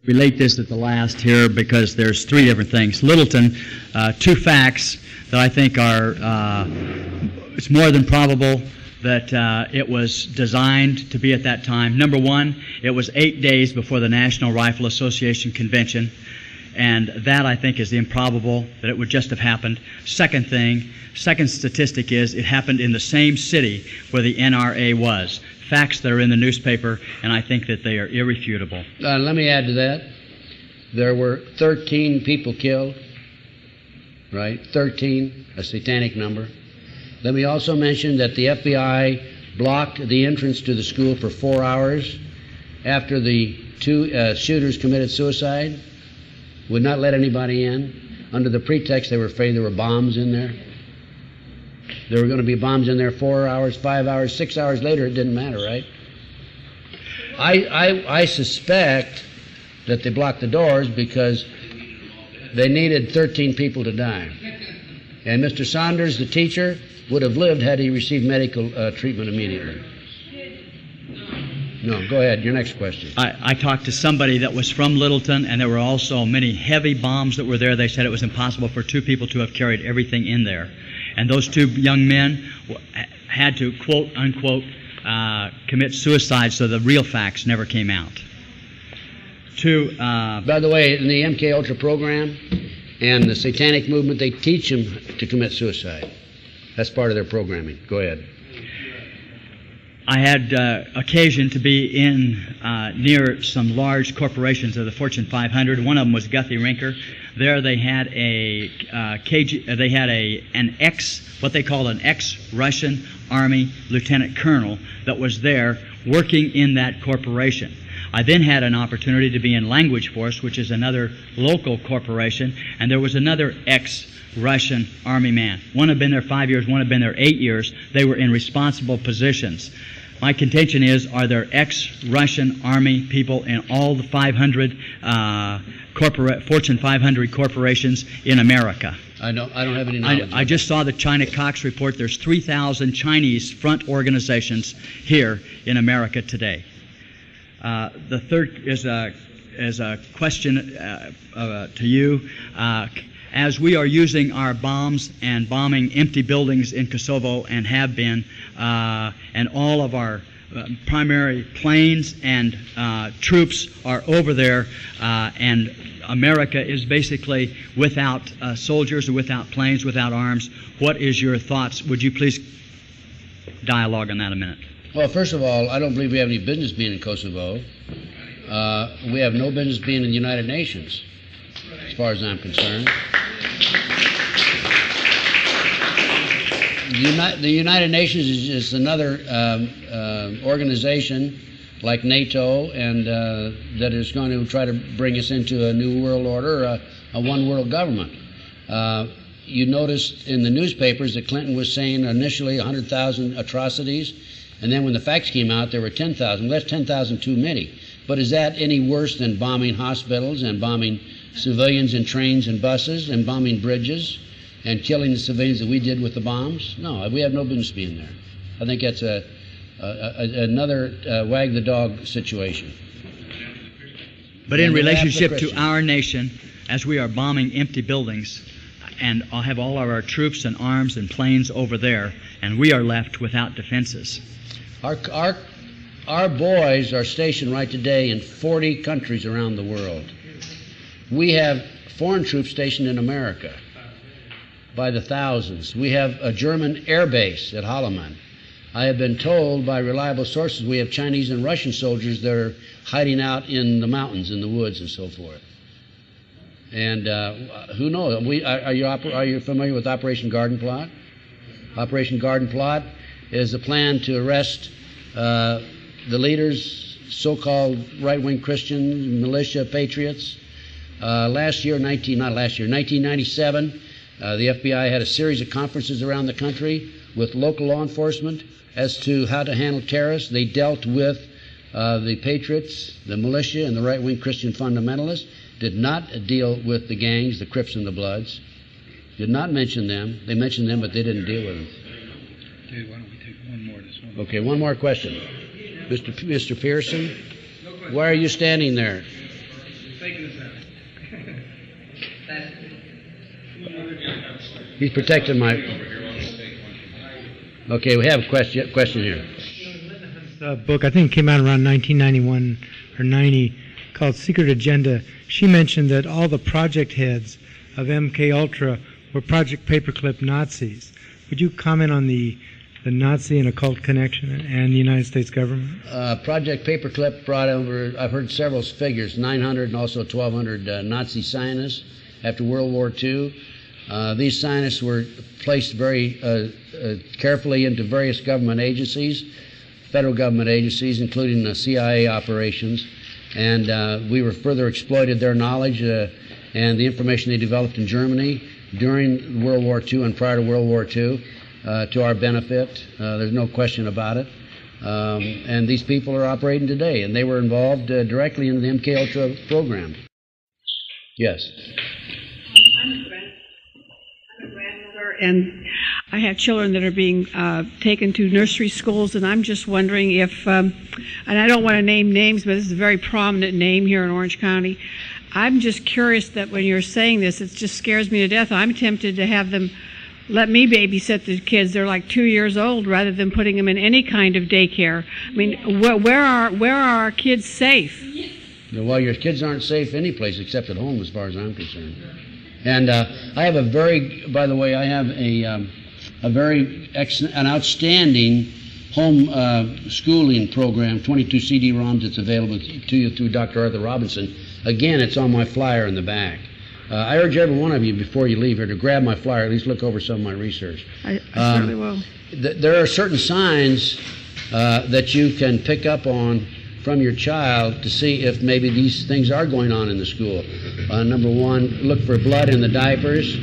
relate this at the last here because there's three different things. Littleton, two facts that I think are, it's more than probable that it was designed to be at that time. Number one, it was 8 days before the National Rifle Association convention, and that I think is improbable that it would just have happened. Second statistic is it happened in the same city where the NRA was. Facts that are in the newspaper, and I think that they are irrefutable. Let me add to that. There were 13 people killed, right? 13, a satanic number. Let me also mention that the FBI blocked the entrance to the school for 4 hours after the two shooters committed suicide, would not let anybody in, under the pretext they were afraid there were bombs in there. There were going to be bombs in there 4 hours, 5 hours, 6 hours later. It didn't matter, right? I suspect that they blocked the doors because they needed 13 people to die. And Mr. Saunders, the teacher, would have lived had he received medical treatment immediately. No, go ahead. Your next question. I talked to somebody that was from Littleton, and there were also many heavy bombs that were there. They said it was impossible for two people to have carried everything in there. And those two young men had to, quote, unquote, commit suicide, so the real facts never came out. By the way, in the MK Ultra program and the Satanic movement, they teach them to commit suicide. That's part of their programming. Go ahead. I had occasion to be in near some large corporations of the Fortune 500. One of them was Guthrie Rinker. There they had what they called an ex-Russian Army lieutenant colonel that was there working in that corporation. I then had an opportunity to be in Language Force, which is another local corporation, and there was another ex-Russian Army man. One had been there 5 years, one had been there 8 years. They were in responsible positions. My contention is, are there ex-Russian Army people in all the 500 Fortune 500 corporations in America? I don't have any knowledge. I just saw the China Cox report. There's 3,000 Chinese front organizations here in America today. The third is a question to you. As we are using our bombs and bombing empty buildings in Kosovo and have been, and all of our primary planes and troops are over there, and America is basically without soldiers, without planes, without arms, what is your thoughts? Would you please dialogue on that a minute? Well, first of all, I don't believe we have any business being in Kosovo. We have no business being in the United Nations, as far as I'm concerned. The United Nations is just another organization like NATO, and that is going to try to bring us into a new world order, a one-world government. You noticed in the newspapers that Clinton was saying initially 100,000 atrocities, and then when the facts came out, there were 10,000. Well, that's 10,000 too many. But is that any worse than bombing hospitals and bombing civilians in trains and buses and bombing bridges and killing the civilians that we did with the bombs? No, we have no business being there. I think that's another wag the dog situation. But in relationship to our nation, as we are bombing empty buildings, and I'll have all of our troops and arms and planes over there, and we are left without defenses. Our boys are stationed right today in 40 countries around the world. We have foreign troops stationed in America by the thousands. We have a German air base at Holloman. I have been told by reliable sources we have Chinese and Russian soldiers that are hiding out in the mountains, in the woods, and so forth. And who knows? Are you familiar with Operation Garden Plot? Operation Garden Plot is a plan to arrest the leaders, so-called right-wing Christians, militia, patriots. 1997, the FBI had a series of conferences around the country with local law enforcement as to how to handle terrorists. They dealt with the patriots, the militia, and the right-wing Christian fundamentalists. Did not deal with the gangs, the Crips and the Bloods. Did not mention them. They mentioned them, but they didn't deal with them. Dude, why don't we take one more? Okay, one more question. Mr. Pearson, why are you standing there? He's protecting my... Okay, we have a question here. Book, I think it came out around 1991 or 90, called Secret Agenda. She mentioned that all the project heads of MK Ultra were Project Paperclip Nazis. Would you comment on the Nazi and occult connection and the United States government? Project Paperclip brought over, I've heard several figures, 900 and also 1,200 Nazi scientists after World War II. These scientists were placed very carefully into various government agencies, federal government agencies, including CIA operations, and we were further exploited their knowledge and the information they developed in Germany during World War II and prior to World War II to our benefit. There's no question about it. And these people are operating today, and they were involved directly in the MK Ultra program. Yes. I'm a grandmother, and I have children that are being taken to nursery schools, and I'm just wondering if, and I don't want to name names, but this is a very prominent name here in Orange County. I'm just curious that when you're saying this, it just scares me to death. I'm tempted to have them let me babysit the kids. They're like 2 years old, rather than putting them in any kind of daycare. I mean, where are our kids safe? Well, your kids aren't safe any place except at home, as far as I'm concerned. And I have a very, by the way, I have a very an outstanding home schooling program, 22 CD-ROMs. It's available to you through Dr. Arthur Robinson. Again, it's on my flyer in the back. I urge every one of you, before you leave here, to grab my flyer, at least look over some of my research. I certainly will. There are certain signs that you can pick up on from your child to see if maybe these things are going on in the school. Number one, look for blood in the diapers.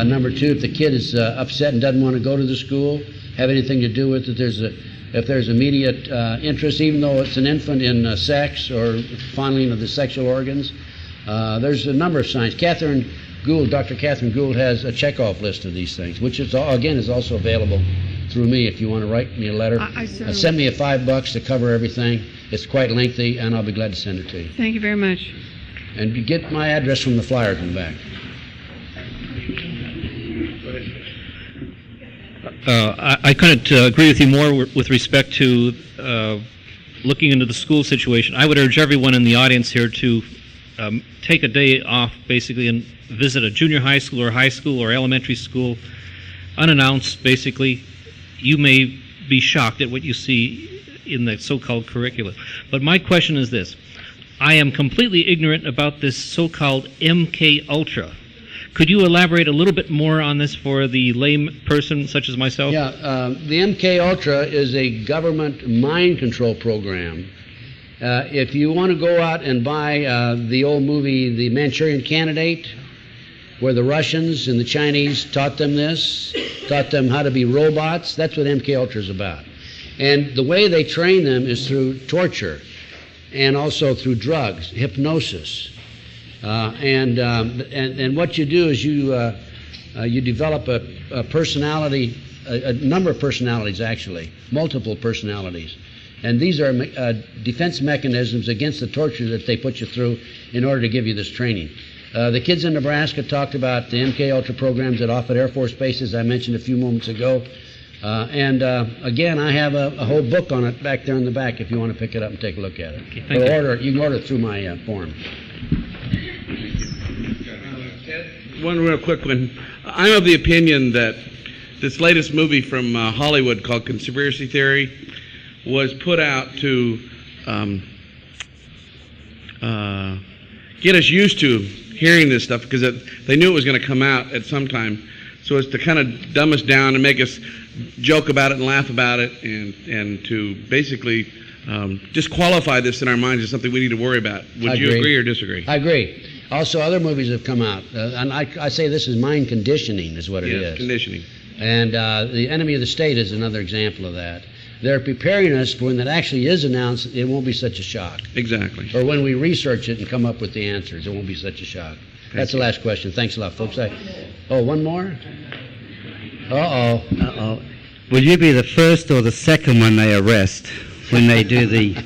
Number two, if the kid is upset and doesn't want to go to the school, have anything to do with it. If there's immediate interest, even though it's an infant, in sex or fondling of the sexual organs. There's a number of signs. Dr. Catherine Gould has a checkoff list of these things, which is, again, is also available through me if you want to write me a letter. Send me $5 to cover everything. It's quite lengthy, and I'll be glad to send it to you. Thank you very much. And you get my address from the flyers in the back. I couldn't agree with you more with respect to looking into the school situation. I would urge everyone in the audience here to take a day off, basically, and visit a junior high school or elementary school, unannounced, basically. You may be shocked at what you see in the so-called curricula. But my question is this. I am completely ignorant about this so-called MK Ultra. Could you elaborate a little bit more on this for the lame person such as myself? Yeah, the MK Ultra is a government mind control program. If you want to go out and buy the old movie, The Manchurian Candidate, where the Russians and the Chinese taught them this, taught them how to be robots, that's what MK Ultra is about. And the way they train them is through torture and also through drugs, hypnosis. And what you do is you develop a personality, a number of personalities actually, multiple personalities. And these are defense mechanisms against the torture that they put you through in order to give you this training. The kids in Nebraska talked about the MK Ultra programs at Offutt Air Force bases I mentioned a few moments ago. Again, I have a whole book on it back there in the back if you want to pick it up and take a look at it. Okay, thank you. You can order it through my form. One real quick one. I'm of the opinion that this latest movie from Hollywood called Conspiracy Theory was put out to get us used to hearing this stuff because they knew it was going to come out at some time. So it's to kind of dumb us down and make us joke about it and laugh about it and to basically disqualify this in our minds as something we need to worry about. Would you agree or disagree? I agree. Also, other movies have come out, and I say this is mind conditioning is what it is. Yes, conditioning. And The Enemy of the State is another example of that. They're preparing us for when that actually is announced, it won't be such a shock. Exactly. Or when we research it and come up with the answers, it won't be such a shock. That's the last question. Thanks a lot, folks. One more? Uh-oh. Will you be the first or the second one they arrest when they do the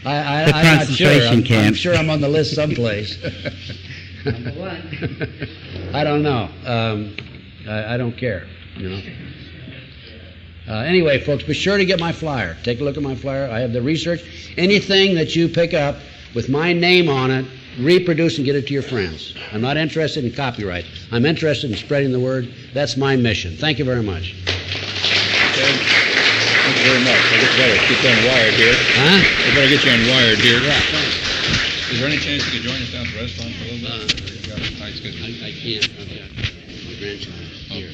I'm not sure. concentration I'm camp. sure I'm on the list someplace. I don't know. I don't care, you know. Anyway, folks, be sure to get my flyer. Take a look at my flyer. I have the research. Anything that you pick up with my name on it, reproduce and get it to your friends. I'm not interested in copyright. I'm interested in spreading the word. That's my mission. Thank you very much. Okay. Thank you very much. I guess better get you unwired here. Huh? I better get you unwired here. Yeah, thanks. Is there any chance you could join us down at the restaurant for a little bit? I can't. I've got my grandchild here.